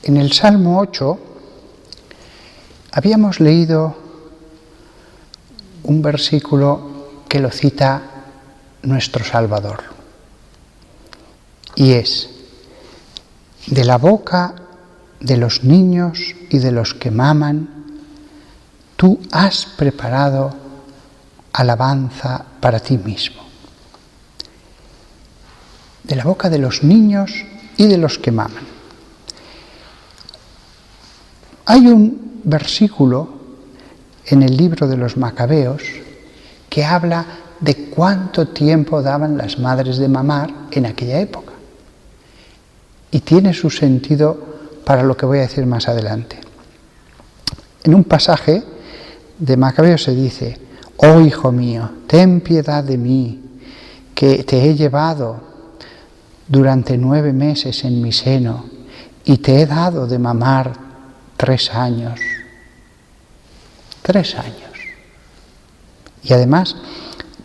En el Salmo 8 habíamos leído un versículo que lo cita nuestro Salvador. Y es: de la boca de los niños y de los que maman, tú has preparado alabanza para ti mismo. De la boca de los niños y de los que maman. Hay un versículo en el libro de los Macabeos que habla de cuánto tiempo daban las madres de mamar en aquella época. Y tiene su sentido para lo que voy a decir más adelante. En un pasaje de Macabeos se dice: «Oh hijo mío, ten piedad de mí, que te he llevado durante 9 meses en mi seno y te he dado de mamar 3 años». 3 años. Y además,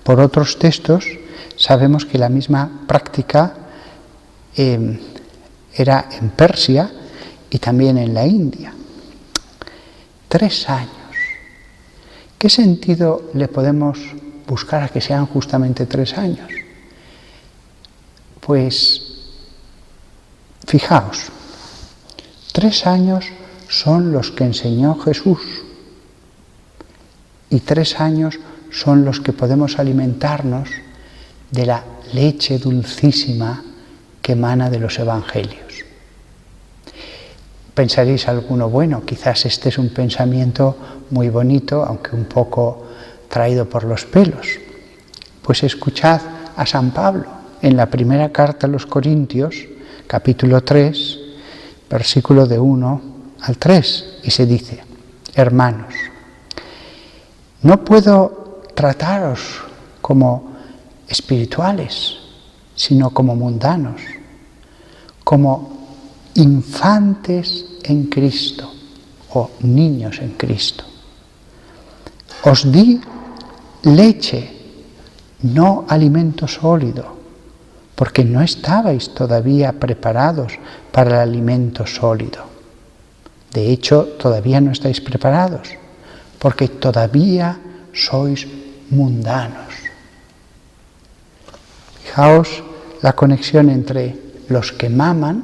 por otros textos, sabemos que la misma práctica era en Persia y también en la India. 3 años. ¿Qué sentido le podemos buscar a que sean justamente 3 años? Pues, fijaos, 3 años son los que enseñó Jesús y 3 años son los que podemos alimentarnos de la leche dulcísima que emana de los evangelios. Pensaréis alguno, bueno, quizás este es un pensamiento muy bonito, aunque un poco traído por los pelos. Pues escuchad a San Pablo en la primera carta a los Corintios, capítulo 3, versículo de 1 al 3, y se dice: hermanos, no puedo trataros como espirituales, sino como mundanos, como infantes en Cristo o niños en Cristo. Os di leche, no alimento sólido, porque no estabais todavía preparados para el alimento sólido. De hecho, todavía no estáis preparados, porque todavía sois mundanos. Fijaos la conexión entre los que maman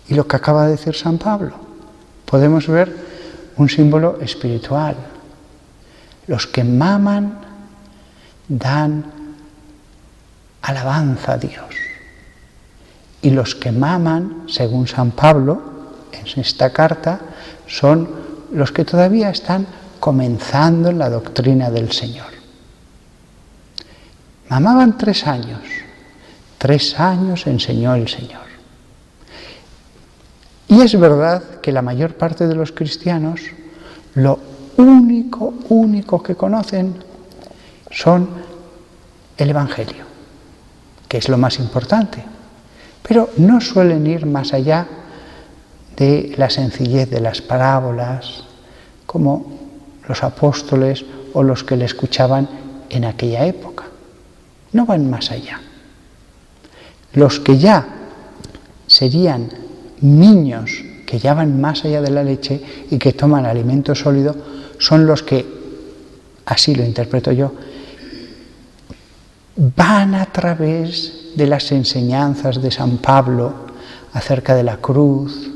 y lo que acaba de decir San Pablo. Podemos ver un símbolo espiritual. Los que maman dan alabanza a Dios. Y los que maman, según San Pablo, en esta carta, son los que todavía están comenzando en la doctrina del Señor. Mamaban 3 años. 3 años enseñó el Señor. Y es verdad que la mayor parte de los cristianos lo único que conocen son el Evangelio, que es lo más importante, pero no suelen ir más allá de la sencillez de las parábolas, como los apóstoles o los que le escuchaban en aquella época. No van más allá. Los que ya serían niños, que ya van más allá de la leche y que toman alimento sólido, son los que, así lo interpreto yo, van a través de las enseñanzas de San Pablo acerca de la cruz,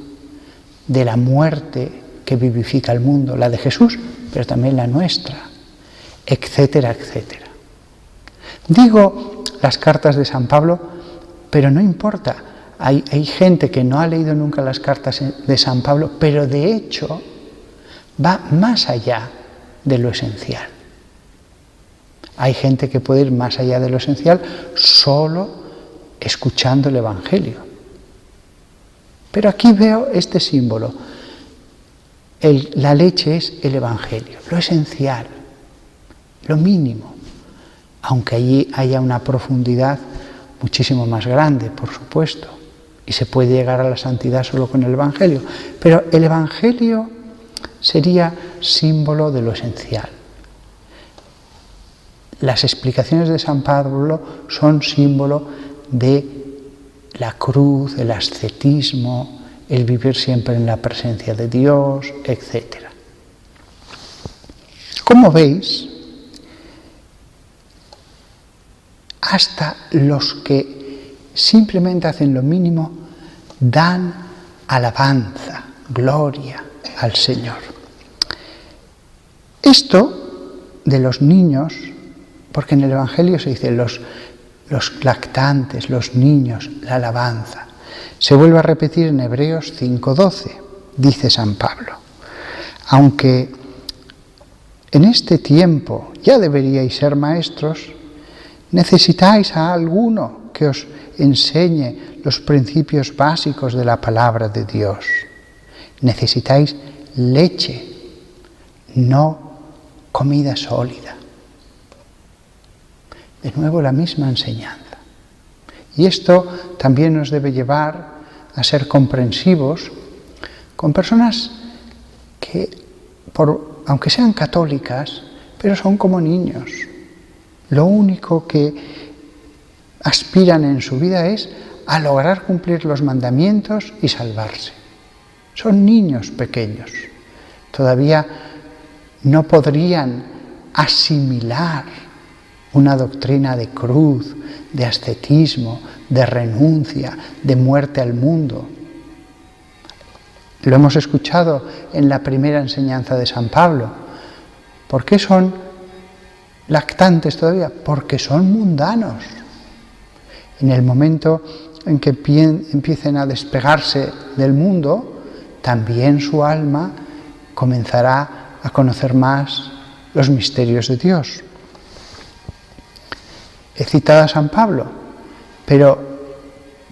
de la muerte que vivifica el mundo, la de Jesús, pero también la nuestra, etcétera, etcétera. Digo las cartas de San Pablo, pero no importa. Hay gente que no ha leído nunca las cartas de San Pablo, pero de hecho va más allá de lo esencial. Hay gente que puede ir más allá de lo esencial solo escuchando el Evangelio. Pero aquí veo este símbolo. La leche es el Evangelio, lo esencial, lo mínimo, aunque allí haya una profundidad muchísimo más grande, por supuesto, y se puede llegar a la santidad solo con el Evangelio. Pero el Evangelio sería símbolo de lo esencial. Las explicaciones de San Pablo son símbolo de la cruz, el ascetismo, el vivir siempre en la presencia de Dios, etc. Como veis, hasta los que simplemente hacen lo mínimo dan alabanza, gloria al Señor. Esto de los niños, porque en el Evangelio se dice los lactantes, los niños, la alabanza, se vuelve a repetir en Hebreos 5:12, dice San Pablo. Aunque en este tiempo ya deberíais ser maestros, necesitáis a alguno que os enseñe los principios básicos de la palabra de Dios. Necesitáis leche, no comida sólida. De nuevo la misma enseñanza. Y esto también nos debe llevar a ser comprensivos con personas que, aunque sean católicas, pero son como niños. Lo único que aspiran en su vida es a lograr cumplir los mandamientos y salvarse. Son niños pequeños. Todavía no podrían asimilar una doctrina de cruz, de ascetismo, de renuncia, de muerte al mundo. Lo hemos escuchado en la primera enseñanza de San Pablo. ¿Por qué son lactantes todavía? Porque son mundanos. En el momento en que empiecen a despegarse del mundo, también su alma comenzará a conocer más los misterios de Dios. He citado a San Pablo, pero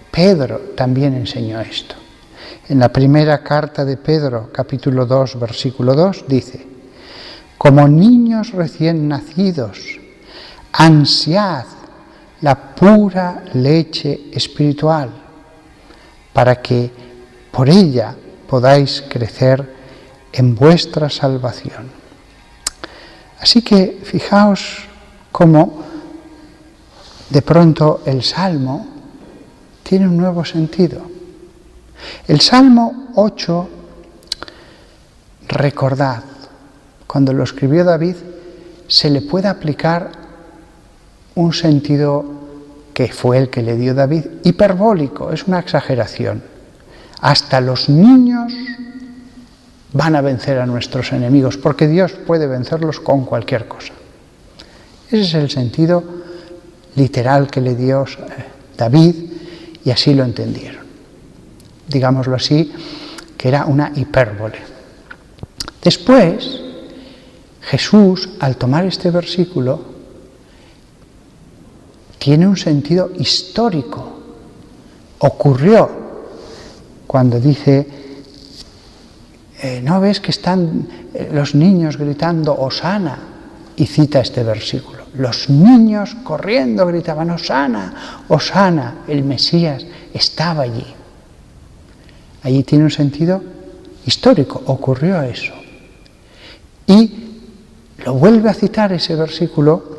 Pedro también enseñó esto. En la primera carta de Pedro, capítulo 2, versículo 2, dice: como niños recién nacidos, ansiad la pura leche espiritual, para que por ella podáis crecer en vuestra salvación. Así que fijaos cómo de pronto el Salmo tiene un nuevo sentido. El Salmo 8, recordad, cuando lo escribió David, se le puede aplicar un sentido que fue el que le dio David, hiperbólico, es una exageración. Hasta los niños van a vencer a nuestros enemigos, porque Dios puede vencerlos con cualquier cosa. Ese es el sentido literal que le dio David, y así lo entendieron. Digámoslo así, que era una hipérbole. Después, Jesús, al tomar este versículo, tiene un sentido histórico. Ocurrió cuando dice, ¿no ves que están los niños gritando Hosana? Y cita este versículo. Los niños corriendo gritaban Hosana, Hosana, el Mesías estaba allí. Allí tiene un sentido histórico, ocurrió eso. Y lo vuelve a citar ese versículo,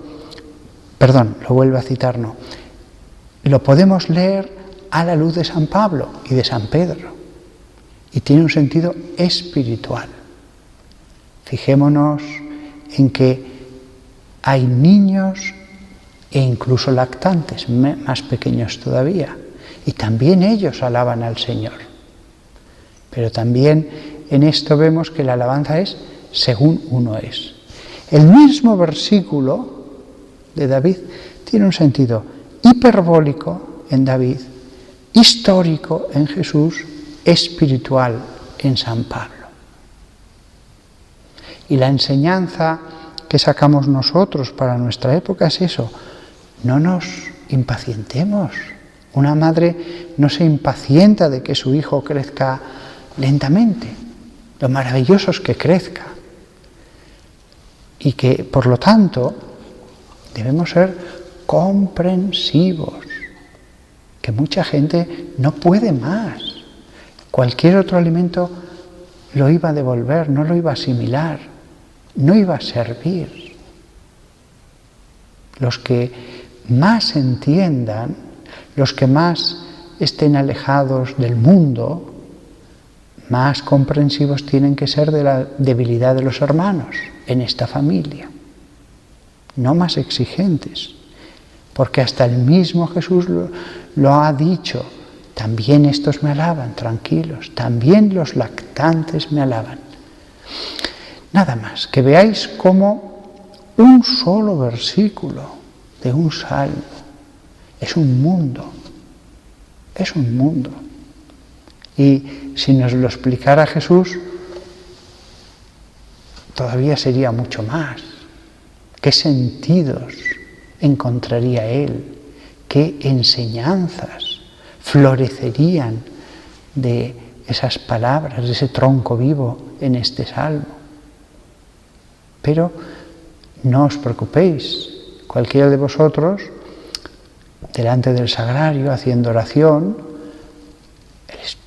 lo podemos leer a la luz de San Pablo y de San Pedro. Y tiene un sentido espiritual. Fijémonos en que hay niños e incluso lactantes, más pequeños todavía, y también ellos alaban al Señor. Pero también en esto vemos que la alabanza es según uno es. El mismo versículo de David tiene un sentido hiperbólico en David, histórico en Jesús, espiritual en San Pablo. Y la enseñanza que sacamos nosotros para nuestra época es eso: no nos impacientemos. Una madre no se impacienta de que su hijo crezca lentamente. Lo maravilloso es que crezca. Y que, por lo tanto, debemos ser comprensivos. Que mucha gente no puede más. Cualquier otro alimento lo iba a devolver, no lo iba a asimilar, no iba a servir. Los que más entiendan, los que más estén alejados del mundo, más comprensivos tienen que ser de la debilidad de los hermanos en esta familia, no más exigentes, porque hasta el mismo Jesús lo ha dicho: también estos me alaban, tranquilos, también los lactantes me alaban. Nada más, que veáis cómo un solo versículo de un salmo es un mundo, es un mundo. Y si nos lo explicara Jesús, todavía sería mucho más. ¿Qué sentidos encontraría Él? ¿Qué enseñanzas florecerían de esas palabras, de ese tronco vivo en este salmo? Pero no os preocupéis, cualquiera de vosotros, delante del sagrario, haciendo oración,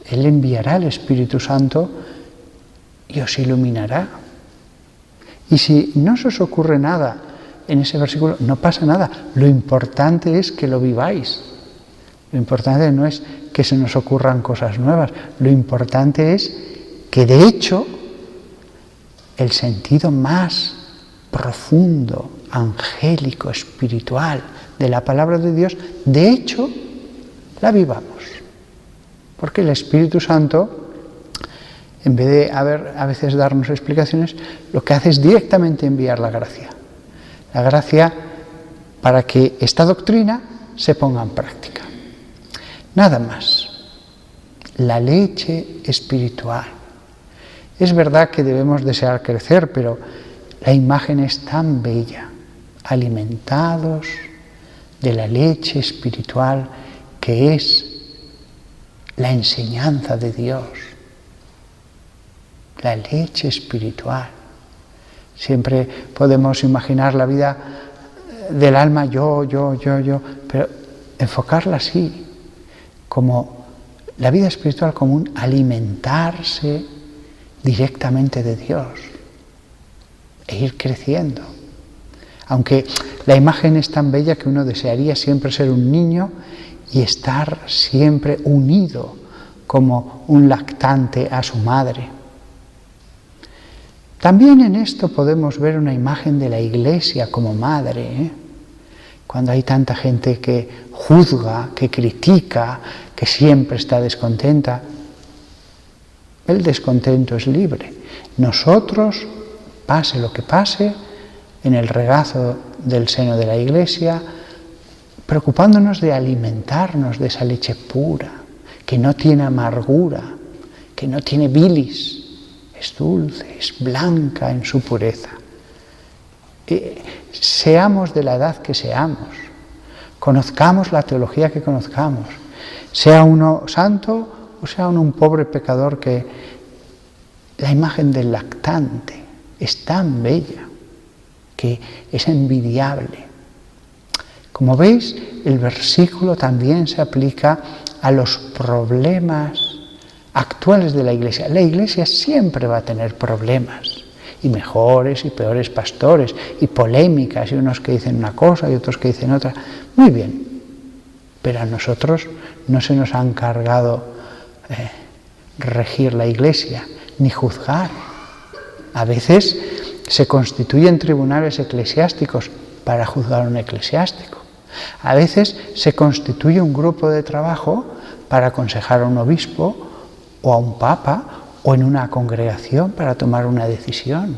Él enviará el Espíritu Santo y os iluminará. Y si no se os ocurre nada en ese versículo, no pasa nada. Lo importante es que lo viváis. Lo importante no es que se nos ocurran cosas nuevas. Lo importante es que, de hecho, el sentido más profundo, angélico, espiritual de la palabra de Dios, de hecho, la vivamos. Porque el Espíritu Santo, en vez de a veces darnos explicaciones, lo que hace es directamente enviar la gracia. La gracia para que esta doctrina se ponga en práctica. Nada más. La leche espiritual. Es verdad que debemos desear crecer, pero la imagen es tan bella. Alimentados de la leche espiritual que es la enseñanza de Dios. La leche espiritual. Siempre podemos imaginar la vida del alma yo, pero enfocarla así, como la vida espiritual como un alimentarse directamente de Dios e ir creciendo. Aunque la imagen es tan bella que uno desearía siempre ser un niño y estar siempre unido como un lactante a su madre. También en esto podemos ver una imagen de la Iglesia como madre, Cuando hay tanta gente que juzga, que critica, que siempre está descontenta. El descontento es libre. Nosotros, pase lo que pase, en el regazo del seno de la Iglesia, preocupándonos de alimentarnos de esa leche pura, que no tiene amargura, que no tiene bilis, es dulce, es blanca en su pureza. Seamos de la edad que seamos, conozcamos la teología que conozcamos, sea uno santo o sea uno un pobre pecador, que la imagen del lactante es tan bella que es envidiable. Como veis, el versículo también se aplica a los problemas actuales de la Iglesia. La Iglesia siempre va a tener problemas, y mejores y peores pastores, y polémicas, y unos que dicen una cosa y otros que dicen otra. Muy bien, pero a nosotros no se nos ha encargado regir la Iglesia, ni juzgar. A veces se constituyen tribunales eclesiásticos para juzgar a un eclesiástico. A veces se constituye un grupo de trabajo para aconsejar a un obispo o a un papa o en una congregación para tomar una decisión.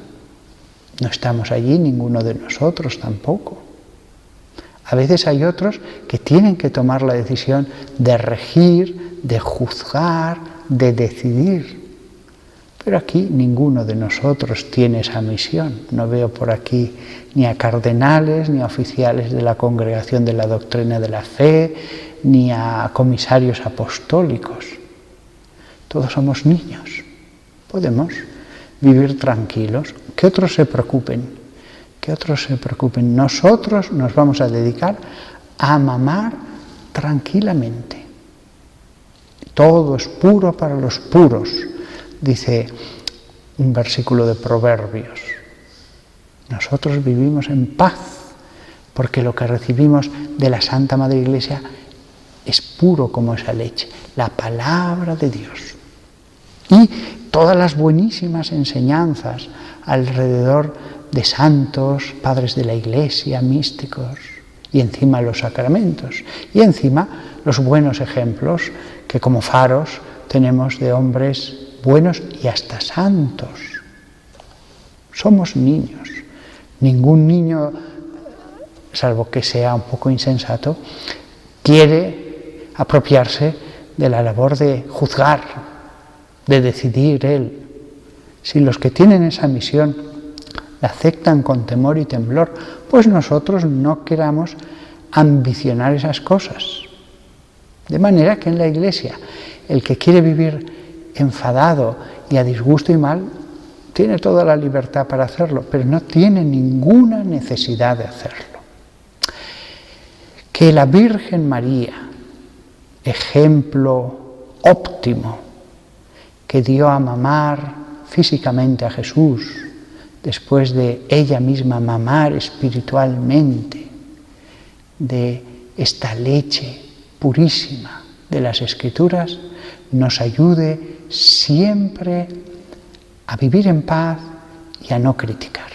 No estamos allí ninguno de nosotros tampoco. A veces hay otros que tienen que tomar la decisión de regir, de juzgar, de decidir. Pero aquí ninguno de nosotros tiene esa misión. No veo por aquí ni a cardenales, ni a oficiales de la Congregación de la Doctrina de la Fe, ni a comisarios apostólicos. Todos somos niños. Podemos vivir tranquilos. Que otros se preocupen. Que otros se preocupen. Nosotros nos vamos a dedicar a mamar tranquilamente. Todo es puro para los puros, dice un versículo de Proverbios. Nosotros vivimos en paz porque lo que recibimos de la Santa Madre Iglesia es puro como esa leche, la palabra de Dios. Y todas las buenísimas enseñanzas alrededor de santos, padres de la Iglesia, místicos, y encima los sacramentos, y encima los buenos ejemplos que como faros tenemos de hombres buenos y hasta santos. Somos niños. Ningún niño, salvo que sea un poco insensato, quiere apropiarse de la labor de juzgar, de decidir él. Si los que tienen esa misión la aceptan con temor y temblor, pues nosotros no queramos ambicionar esas cosas. De manera que en la Iglesia, el que quiere vivir enfadado y a disgusto y mal, tiene toda la libertad para hacerlo, pero no tiene ninguna necesidad de hacerlo. Que la Virgen María, ejemplo óptimo, que dio a mamar físicamente a Jesús, después de ella misma mamar espiritualmente de esta leche purísima de las Escrituras, nos ayude siempre a vivir en paz y a no criticar.